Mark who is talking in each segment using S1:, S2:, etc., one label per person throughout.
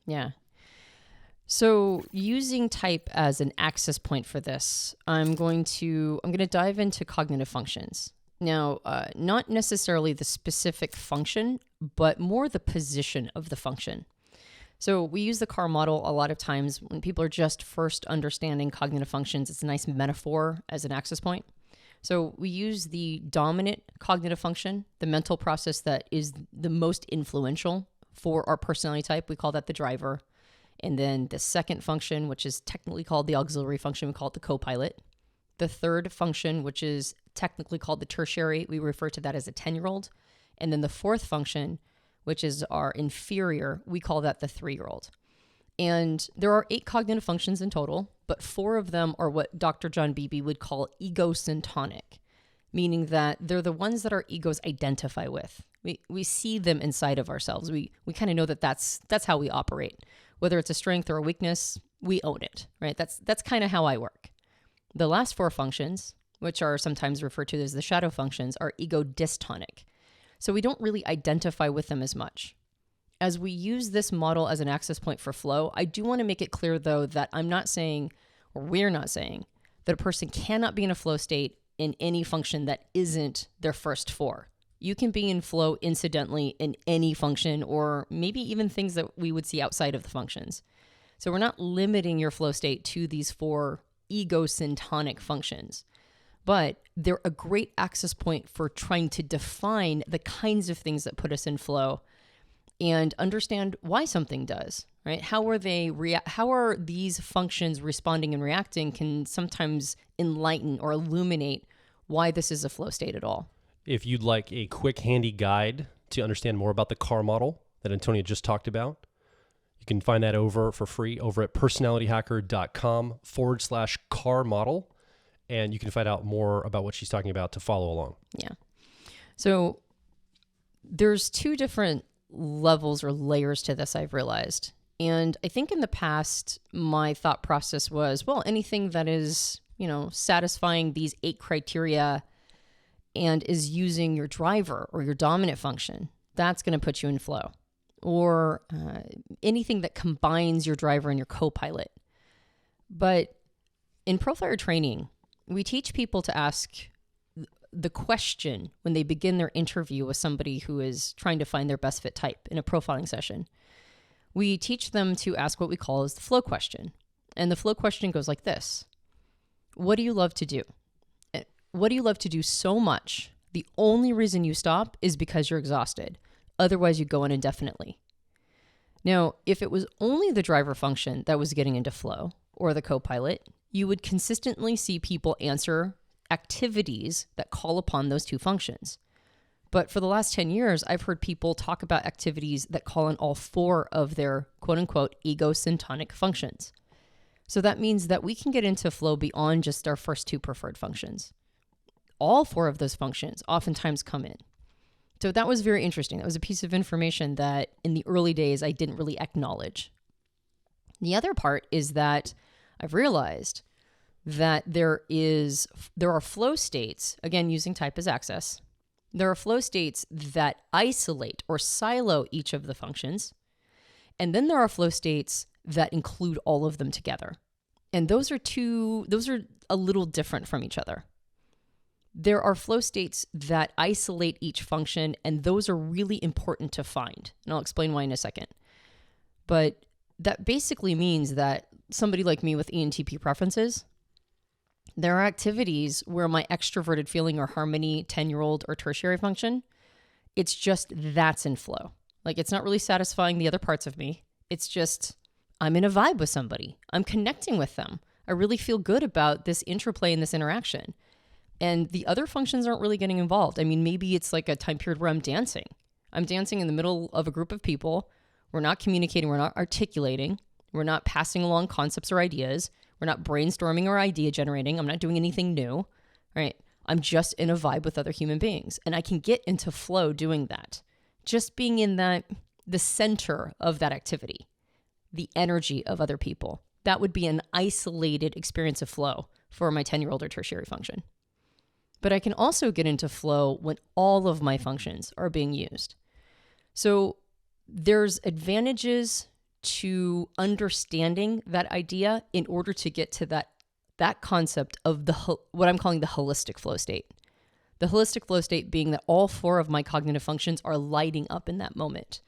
S1: Yeah. So using type as an access point for this, I'm going to dive into cognitive functions. Now, not necessarily the specific function, but more the position of the function. So we use the CAR model a lot of times when people are just first understanding cognitive functions. It's a nice metaphor as an access point. So we use the dominant cognitive function, the mental process that is the most influential for our personality type. We call that the driver. And then the second function, which is technically called the auxiliary function, we call it the co-pilot. The third function, which is technically called the tertiary, we refer to that as a 10-year-old. And then the fourth function, which is our inferior, we call that the 3-year-old. And there are 8 cognitive functions in total, but 4 of them are what Dr. John Beebe would call egosyntonic, meaning that they're the ones that our egos identify with. We see them inside of ourselves. We kind of know that that's how we operate. Whether it's a strength or a weakness, we own it, right? That's kind of how I work. The last 4 functions, which are sometimes referred to as the shadow functions, are ego dystonic. So we don't really identify with them as much. As we use this model as an access point for flow, I do want to make it clear, though, that I'm not saying, or we're not saying, that a person cannot be in a flow state in any function that isn't their first 4. You can be in flow incidentally in any function, or maybe even things that we would see outside of the functions. So we're not limiting your flow state to these 4 egosyntonic functions, but they're a great access point for trying to define the kinds of things that put us in flow and understand why something does, right? How are these functions responding and reacting can sometimes enlighten or illuminate why this is a flow state at all.
S2: If you'd like a quick, handy guide to understand more about the CAR model that Antonia just talked about, you can find that for free over at personalityhacker.com/CAR model. And you can find out more about what she's talking about to follow along.
S1: Yeah. So there's 2 different levels or layers to this, I've realized. And I think in the past, my thought process was, well, anything that is, satisfying these 8 criteria and is using your driver or your dominant function, that's going to put you in flow. Or anything that combines your driver and your co-pilot. But in Profile training, we teach people to ask the question when they begin their interview with somebody who is trying to find their best fit type in a profiling session. We teach them to ask what we call as the flow question. And the flow question goes like this. What do you love to do? What do you love to do so much? The only reason you stop is because you're exhausted. Otherwise, you go on indefinitely. Now, if it was only the driver function that was getting into flow or the co-pilot, you would consistently see people answer activities that call upon those 2 functions. But for the last 10 years, I've heard people talk about activities that call on all 4 of their quote-unquote egosyntonic functions. So that means that we can get into flow beyond just our first 2 preferred functions. All 4 of those functions oftentimes come in. So that was very interesting. That was a piece of information that in the early days I didn't really acknowledge. The other part is that I've realized that there are flow states, again, using type as access. There are flow states that isolate or silo each of the functions. And then there are flow states that include all of them together. And those are a little different from each other. There are flow states that isolate each function, and those are really important to find. And I'll explain why in a second. But that basically means that somebody like me with ENTP preferences, there are activities where my extroverted feeling or harmony 10-year-old or tertiary function, it's just that's in flow. Like it's not really satisfying the other parts of me. It's just I'm in a vibe with somebody. I'm connecting with them. I really feel good about this interplay and this interaction. And the other functions aren't really getting involved. I mean, maybe it's like a time period where I'm dancing. I'm dancing in the middle of a group of people. We're not communicating. We're not articulating. We're not passing along concepts or ideas. We're not brainstorming or idea generating. I'm not doing anything new, right? I'm just in a vibe with other human beings. And I can get into flow doing that. Just being in the center of that activity, the energy of other people. That would be an isolated experience of flow for my 10-year-old or tertiary function. But I can also get into flow when all of my functions are being used. So there's advantages to understanding that idea in order to get to that concept of what I'm calling the holistic flow state. The holistic flow state being that all 4 of my cognitive functions are lighting up in that moment.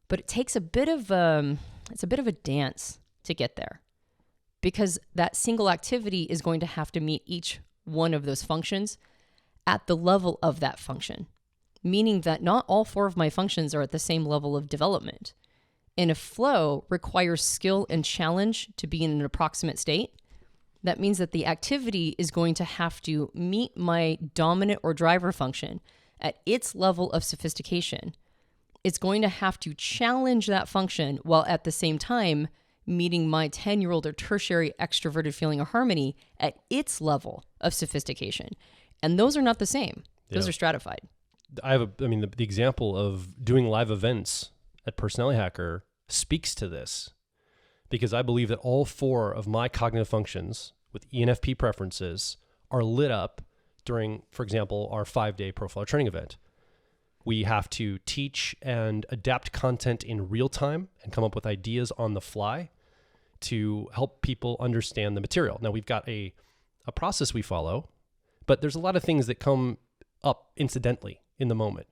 S1: But it takes a bit of a dance to get there, because that single activity is going to have to meet each one of those functions at the level of that function, meaning that not all 4 of my functions are at the same level of development. And if flow requires skill and challenge to be in an approximate state, that means that the activity is going to have to meet my dominant or driver function at its level of sophistication. It's going to have to challenge that function while at the same time meeting my 10-year-old or tertiary extroverted feeling of harmony at its level of sophistication. And those are not the same. Those are stratified.
S2: The example of doing live events at Personality Hacker speaks to this, because I believe that all 4 of my cognitive functions with ENFP preferences are lit up during, for example, our 5-day profiler training event. We have to teach and adapt content in real time and come up with ideas on the fly to help people understand the material. Now, we've got a process we follow, but there's a lot of things that come up incidentally in the moment.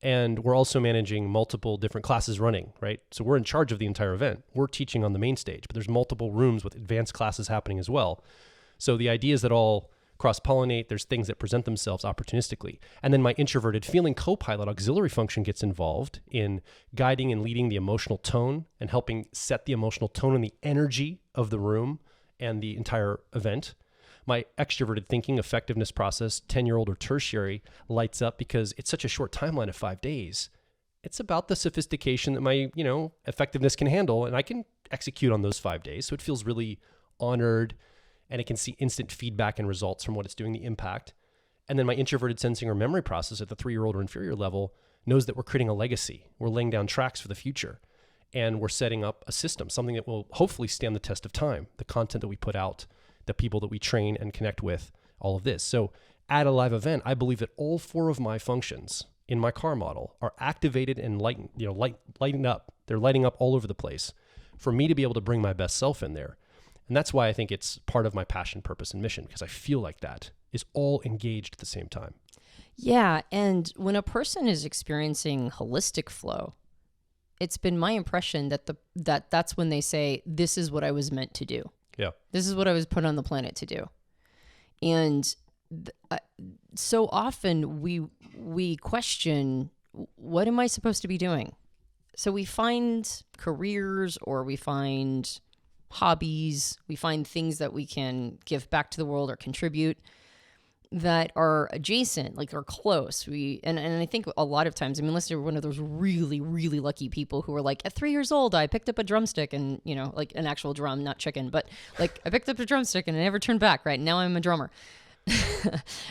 S2: And we're also managing multiple different classes running, right? So we're in charge of the entire event. We're teaching on the main stage, but there's multiple rooms with advanced classes happening as well. So the idea is that all cross-pollinate. There's things that present themselves opportunistically. And then my introverted feeling co-pilot auxiliary function gets involved in guiding and leading the emotional tone and helping set the emotional tone and the energy of the room and the entire event. My extroverted thinking effectiveness process, 10-year-old or tertiary, lights up because it's such a short timeline of 5 days. It's about the sophistication that my, effectiveness can handle, and I can execute on those 5 days. So it feels really honored, and it can see instant feedback and results from what it's doing, the impact. And then my introverted sensing or memory process at the 3-year-old or inferior level knows that we're creating a legacy. We're laying down tracks for the future, and we're setting up a system, something that will hopefully stand the test of time, the content that we put out, the people that we train and connect with, all of this. So at a live event, I believe that all 4 of my functions in my car model are activated and lighting up. They're lighting up all over the place for me to be able to bring my best self in there. And that's why I think it's part of my passion, purpose, and mission, because I feel like that is all engaged at the same time.
S1: Yeah. And when a person is experiencing holistic flow, it's been my impression that that's when they say, this is what I was meant to do.
S2: Yeah.
S1: This is what I was put on the planet to do. And so often we question, what am I supposed to be doing? So we find careers, or we find hobbies, we find things that we can give back to the world or contribute that are adjacent, like are close. And I think a lot of times, unless you're one of those really, really lucky people who are like, at 3 years old, I picked up a drumstick and, like an actual drum, not chicken, but like I picked up a drumstick and I never turned back, right? Now I'm a drummer.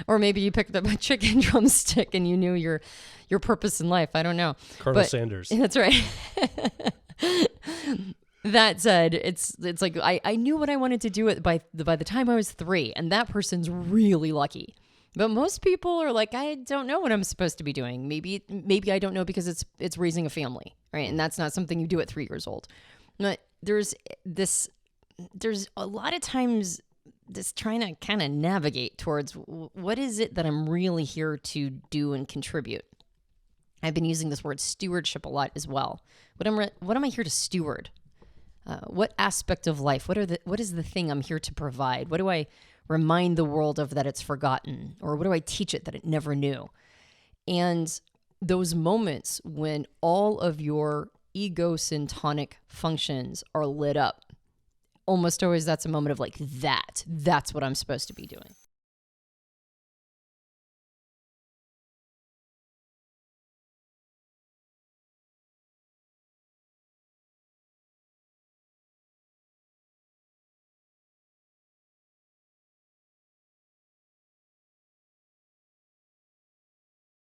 S1: Or maybe you picked up a chicken drumstick and you knew your purpose in life. I don't know.
S2: Colonel Sanders.
S1: That's right. That said, it's like I knew what I wanted to do by the time I was 3, and that person's really lucky. But most people are like, I don't know what I'm supposed to be doing. Maybe I don't know because it's raising a family, right? And that's not something you do at 3 years old. But there's a lot of times this trying to kind of navigate towards what is it that I'm really here to do and contribute. I've been using this word stewardship a lot as well. What am I here to steward? What aspect of life? What is the thing I'm here to provide? What do I remind the world of that it's forgotten? Or what do I teach it that it never knew? And those moments when all of your ego-syntonic functions are lit up, almost always that's a moment of like, that's what I'm supposed to be doing.